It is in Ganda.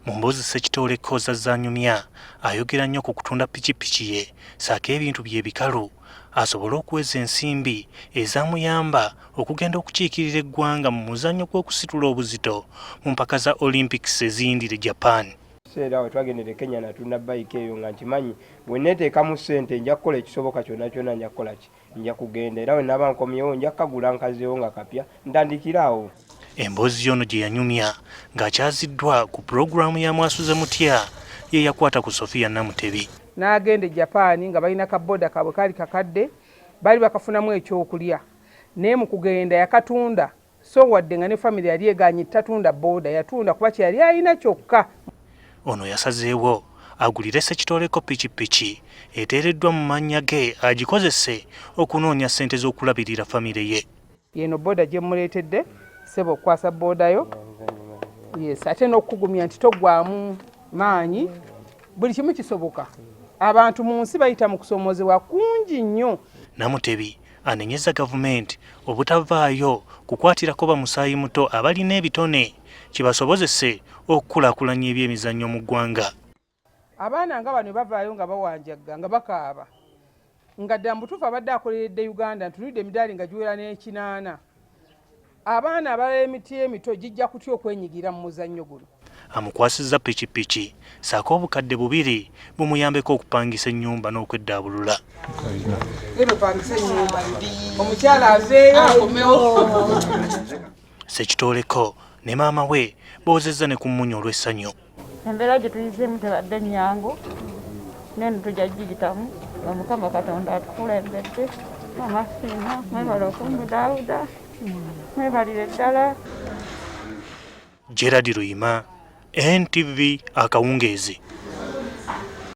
Mumbozi Ssekitole Koza Zanyumya ayogera nnyo ku kutunda pikipiki ye saako ebintu bye bikalu asobole okuweza ensimbi ezamuyamba okugenda okukiikirira eggwanga mu muzannyo gw'okusitula obuzito mu mpaka za Olympics eziyindire Japan. Seera we twagendera Kenya natunda bike eyo nga nkimanyi bwe neeteekamu ssente nja kukola ekisoboka kyonna nja kukola ki nja kugenda era we naba nkomyewo nja kagula nkazeewo nga kapya ntandikiraawo. Emboozi ono gye yanyumya ng'akyaziddwa ku pulogulaamu ya Mwasuze Mutya ye yakwata ku Sofia Namutebi. N'agenda e Japan nga balina kaboda kaabwe kaali kakadde baali bakafunamu ekyokulya naye mu kugenda yakatunda so wadde nga ne famire yali eganye tatunda boda yatunda kuba kyeyali alina kyokka. Ono yasazeewo agulire Ssekitoleko pikipiki eteereddwa mu mannya ge agikozese okunoonya ssente z'okulabirira famire ye. Yeno boda gye muleetedde sebo okwasa boda yo yes ate n'okugumya nti togwamu maanyi buli kimu kisoboka. Abantu mu nsi bayita mu kusomoozebwa kungi nnyo. Namutebi anenyeza gavumenti obutavaayo kukwatirako bamusaayi muto abalina ebitone kibasobozese okukulaakulanya ebyemizannyo mu ggwanga. Abaana nga bano bavaayo nga bawanjagga nga bakaaba nga ddala mutuufu abadde akoleredde Uganda ntunudde emidaali nga giwera n'ekinaana. Abaana abalala emiti emito gijja kutya okwenyigira mu muzannyo guno. Amukwasizza pikipiki saako obukadde 2 bumuyambeko okupangisa ennyumba n'okweddaabulula. Omukyala aveeyo akomewo. Ssekitoleko ne maama we boozezza ne kummunya olw'essanyu. Embeera gye tuyiseemu tebadde nnyangu neno tujja giyitamu nga Mukama Katonda atukulembedde. Mama Fiina mwebale okumbudaawuda mwebalire ddala. Gerard Luyima, NTV Akawungeezi.